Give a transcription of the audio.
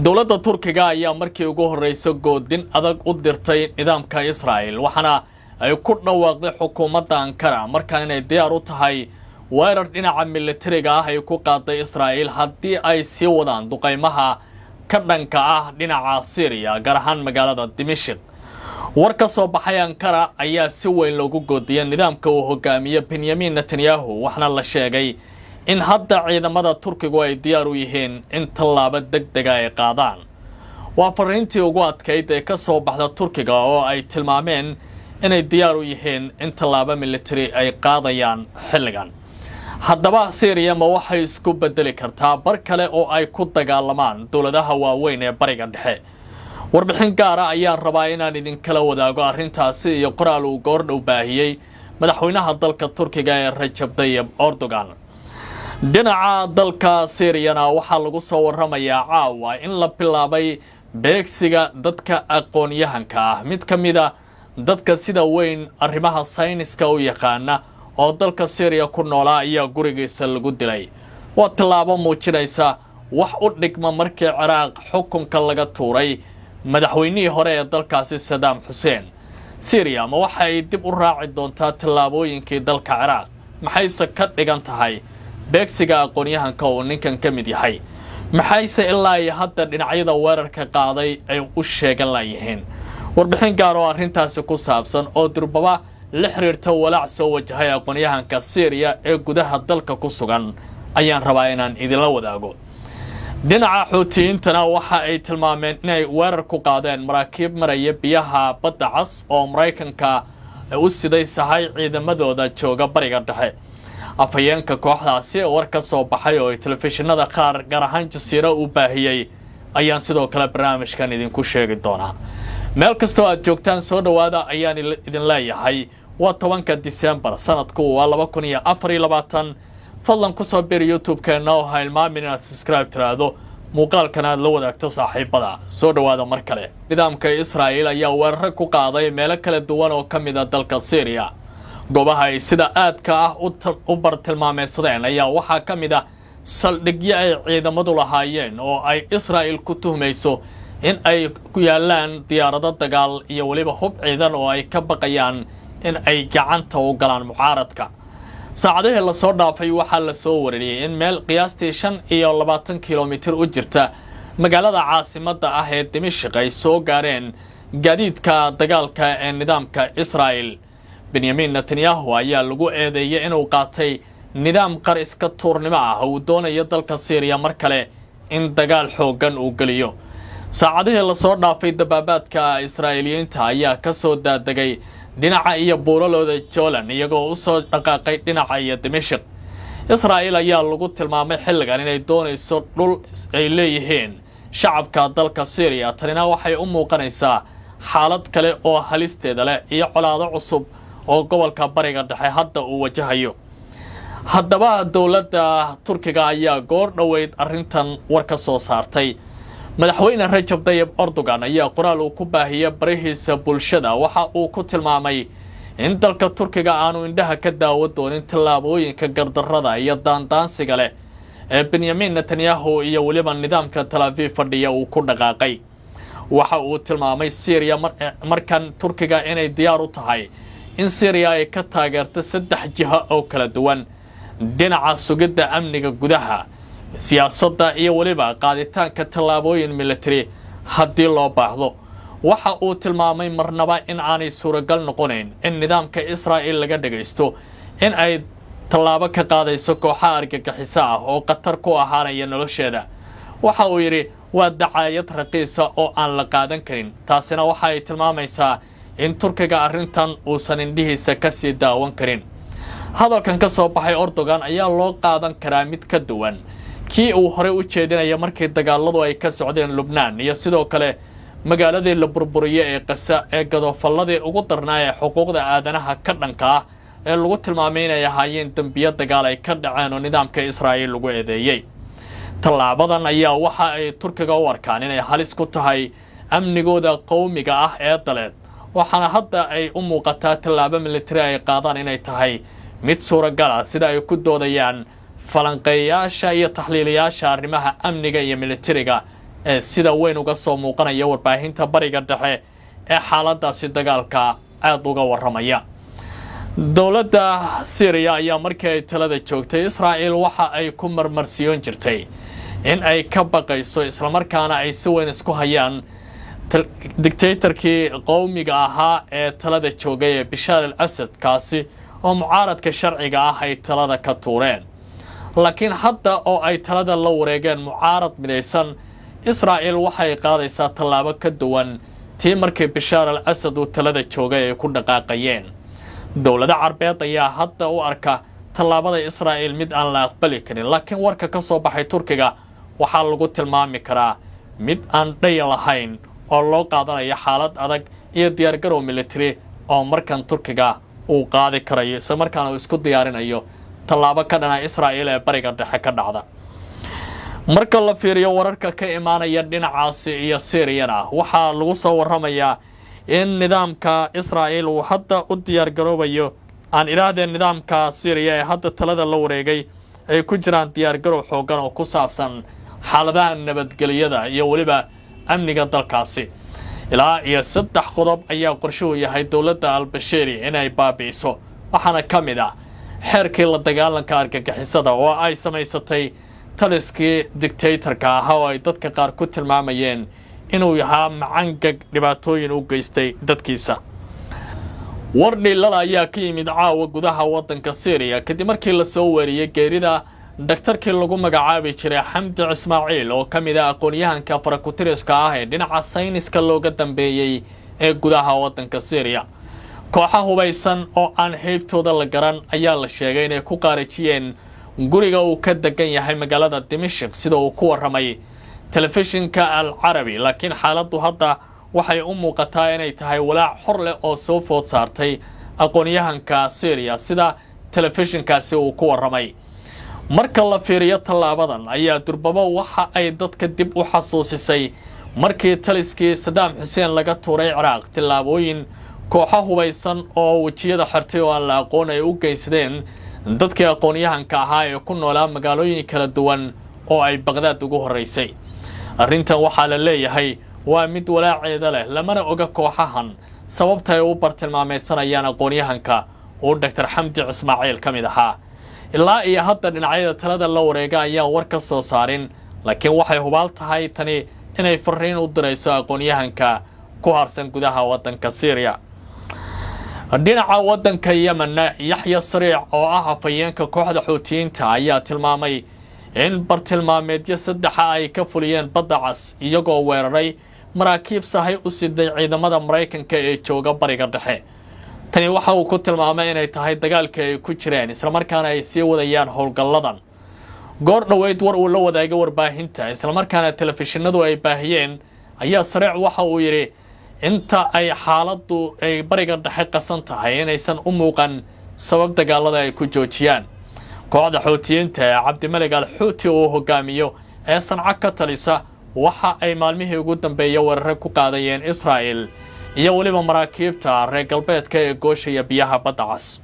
dowladda Turkiga ayaa markii ugu horreysay goodin adag u dirtay nidaamka Israel waxana ay ku dhawaaqday xukuumadda Ankara markaan inay diyaar u tahay weerar dhinaca militariga ah ay ku qaaday Israel haddii ay sii wadaan duqeymaha ka dhanka ah dhinaca Syria gaar ahaan magaalada Dimashq war ka soo baxay Ankara ayaa si weyn loogu goodiyay nidaamka uu hogaamiyo Benjamin Netanyahu waxna la sheegay in hadda ciidamada Turkigu ay diyaar u yihiin in tallaabo degdeg ah ay qaadaan waa fariintii ugu adkayd ee ka soo baxda Turkiga oo ay tilmaameen inay diyaar u yihiin in tallaabo military ay qaadayaan xilligan haddaba Syria ma waxay isku bedeli kartaa bar kale oo ay ku dagaalamaan dawladaha waaweyn ee bariga dhexe warbixin gaar ah ayaan rabaa inaan idin kala wadaago arrintaasi iyo qoraal uu goordhow baahiyay madaxweynaha dalka Turkiga ee Recep Tayyip Erdogan dhinaca dalka Syriana waxaa lagu soo waramayaa caawa in la bilaabay beegsiga dadka aqoon-yahanka ah mid ka mid ah dadka sida weyn arrimaha sayniska u yaqaana oo dalka Syria ku noolaa ayaa gurigiisa lagu dilay waa tallaabo muujinaysa wax u dhigma markii Ciraaq xukunka laga tuuray madaxweynihii hore ee dalkaasi Saddam Hussein Syria ma waxay dib u raaci doontaa tallaabooyinkii dalka Ciraaq maxayse ka dhigan tahay beegsiga aqoon-yahanka oo ninkan ka mid yahay maxayse ilaa hadda dhinacyada weerarka qaaday ay u sheegan laayeen warbixin gaar oo arrintaasi ku saabsan oo durbaba la xiriirta walaac soo wajahay aqoon-yahanka Syria ee gudaha dalka ku sugan ayaan rabaa inaan idinla wadaago dhinaca Xuutiyiintana waxa ay tilmaameen inay weerar ku qaadeen maraakiib maraya biyaha badda cas oo Mareykanka u siday sahay ciidamadooda jooga bariga dhexe afayeenka kooxdaasi war ka soo baxay oo telefishinada qaar gaar ahaan jasiiro u baahiyay ayaan sidoo kale barnaamijkan idinku sheegi doonaa meel kasta oo aad joogtaan soo dhawaada ayaan idin leeyahay waa 10 December sanadku waa 2024 fadlan ku soo bir YouTube-keena oo ha ilmaamin inaad subscribe tiraado muuqaalkana aad la wadaagto saaxiibada soo dhawaada mar kale nidaamka Israel ayaa weerar ku qaaday meelo kala duwan oo ka mid ah dalka Syria goobaha ay sida aadka ah u bartilmaameedsadeen ayaa waxaa ka mid ah saldhigyo ay ciidamadu lahaayeen oo ay Israel ku tuhmayso in ay ku yaalaan diyaarado dagaal iyo waliba hub ciidan oo ay ka baqayaan in ay gacanta u galaan mucaaradka saacadaha la soo dhaafay waxaa la soo wariyay in meel qiyaastii 25 kilomitir u jirta magaalada caasimadda ah ee Dimashq ay soo gaareen gaadiidka dagaalka ee nidaamka Israel Benjamin Netanyahu ayaa lagu eedeeyay inuu qaatay nidaam qar iska tuurnimo ah oo doonaya dalka Syria mar kale in dagaal xoogan uu galiyo saacadaha la soo dhaafay dabaabaadka Israa'iiliyiinta ayaa ka soo daadagay dhinaca iyo buuralooda Jolan iyagoo u soo dhaqaaqay dhinaca iyo Dimashq Israa'iil ayaa lagu tilmaamay xilligan inay doonayso dhul ay leeyihiin shacabka dalka Syria tanina waxay u muuqanaysaa xaalad kale oo halisteeda leh iyo colaado cusub oo gobolka bariga dhexe hadda uu wajahayo haddaba dawladda Turkiga ayaa goor dhaweyd arrintan war ka soo saartay madaxweyne Recep Tayyip Erdogan ayaa qoraal uu ku baahiyay barihiisa bulshada waxa uu ku tilmaamay in dalka Turkiga aanu indhaha ka daawo doonin tallaabooyinka gardarrada iyo daandaansiga leh ee Benjamin Netanyahu iyo waliba nidaamka Tel Aviv fadhiya uu ku dhaqaaqay waxa uu tilmaamay Syria markan Turkiga inay diyaar u tahay in Syria ay ka taageerto 3 jiha oo kala duwan dhinaca sugidda amniga gudaha siyaasadda iyo waliba qaaditaanka tallaabooyin military haddii loo baahdo waxa uu tilmaamay marnaba in aanay suuragal noqonayn in nidaamka Israel laga dhageysto in ay tallaabo ka qaadayso kooxaha argagixisa ah oo qatar ku ahaanaya nolosheeda waxa uu yiri waa dacaayad raqiisa oo aan la qaadan karin taasina waxa ay tilmaamaysaa in Turkiga arrintan uusan indhihiisa ka sii daawan karin hadalkan ka soo baxay Erdogan ayaa loo qaadan karaa mid ka duwan kii uu hore u jeedinaya markii dagaaladu ay ka socdeen Lubnaan iyo sidoo kale magaaladii la burburiyay ee Gaza ee gadofalladii ugu darnaa ee xuquuqda aadanaha ka dhanka ah ee lagu tilmaamay inay ahaayeen dambiyo dagaal ay ka dhaceen oo nidaamka Israel lagu eedeeyay tallaabadan ayaa waxa ay Turkiga u arkaan inay halis ku tahay amnigooda qowmiga ah ee daleed waxaana hadda ay u muuqataa tallaabo military ay qaadaan inay tahay mid suuragal ah sida ay ku doodayaan falanqeeyaasha iyo taxliilayaasha arrimaha amniga iyo militariga sida weyn uga soo muuqanaya warbaahinta bariga dhexe ee xaaladaasi dagaalka aad uga waramaya. dowladda Syria ayaa markii ay talada joogtay Israa'iil waxa ay ku marmarsiyoon jirtay in ay ka baqayso isla markaana ay si weyn isku hayaan dictatorkii qowmiga ahaa ee talada joogay ee Bashar al-Assad kaasi oo mucaaradka sharciga ah ay talada ka tuureen. laakiin hadda oo ay talada la wareegeen mucaarad midaysan, Israa'iil waxay qaadaysaa tallaabo ka duwan tii markii Bashar al-Assad uu talada joogay ay ku dhaqaaqayeen. dowladda Carbeed ayaa hadda u arka tallaabada Israa'iil mid aan la aqbali karin, laakiin warka ka soo baxay Turkiga waxaa lagu tilmaami karaa mid aan dhaya lahayn oo loo qaadanayo xaalad adag iyo diyaargarow military oo markan Turkiga uu qaadi karayo isla markaana uu isku diyaarinayo tallaabo ka dhana Israa'iil ee bariga dhexe ka dhacda. marka la fiiriyo wararka ka imaanaya dhinacaasi iyo Syria waxaa lagu soo waramayaa in nidaamka Israa'iil uu hadda u diyaargaroobayo aan iraahdeen nidaamka Syria ee hadda talada la wareegay ay ku jiraan diyaargarow xoogan oo ku saabsan xaaladaha nabadgelyada iyo waliba amniga dalkaasi. ilaa iyo 3 qodob ayaa qorshuhu yahay dowladda al-Bashir inay baabi'iso, waxaana ka mid ah xeerkii la dagaalanka argagixisada oo ay samaysatay taliskii dictatorka ah oo ay dadka qaar ku tilmaamayeen inuu yahay macangag dhibaatooyin u geystay dadkiisa. wardhi lala ayaa ka yimid caawa gudaha wadanka Syria kadib markii la soo weeriyay geerida daktarkii lagu magacaabi jiray Xamdi Ismaaciil oo ka mid ah aqoonyahanka farakutiriska ah ee dhinaca sayniska looga dambeeyay ee gudaha wadanka Syria. kooxaha hubaysan oo aan heybtooda la garan ayaa la sheegay inay ku qaarajiyeen guriga uu ka degan yahay magaalada Dimashq sida uu ku waramay telefishinka Al-Arabi, laakiin xaaladdu hadda waxay u muuqataa inay tahay walaac xor leh oo soo food saartay aqoonyahanka Syria sida telefishinkaasi uu ku waramay. marka la fiiriyo tallaabadan ayaa durbaba waxa ay dadka dib u xasuusisay markii taliskii Saddam Hussein laga tuuray Ciraaq, tillaabooyin kooxo hubaysan oo wajiyada xirtay oo aan la aqoon ay u geysadeen dadkii aqoonyahanka ahaa ee ku noolaa magaalooyin kala duwan oo ay Baghdad ugu horeysay. arrintan waxaa la leeyahay waa mid walaaceeda leh, lamana oga kooxahan sababta ay u bartilmaameedsanayaan aqoonyahanka oo Dr. Xamdi Ismaaciil ka mid ahaa. ilaa iyo hadda dhinacyada talada la wareega ayaa war ka soo saarin, laakiin waxay hubaal tahay tani inay fariin u dirayso aqoonyahanka ku harsan gudaha wadanka Syria. dhinaca wadanka Yemen, Yaxya Sariic oo ah afayeenka kooxda Xuutiyiinta ayaa tilmaamay in bartilmaameedyo 3 ay ka fuliyeen badda cas iyagoo weeraray maraakiib sahay u siday ciidamada Mareykanka ee jooga bariga dhexe. tani waxa uu ku tilmaamay inay tahay dagaalka ay ku jireen isla markaana ay sii wadayaan howlgalladan. goor dhaweyd war uu la wadaagay warbaahinta isla markaana telefishinadu ay baahiyeen ayaa Sariic waxa uu yiri inta ay xaaladdu ay bariga dhexe qasan tahay inaysan u muuqan sabab dagaalada ay ku joojiyaan. kooxda Xuutiyiinta ee Cabdimalik al-Xuuti oo hogaamiyo ee Sanca ka talisa waxa ay maalmihii ugu dambeeyay weerar ku qaadayeen Israa'iil iyo waliba maraakiibta reer galbeedka ee gooshaya biyaha badda cas.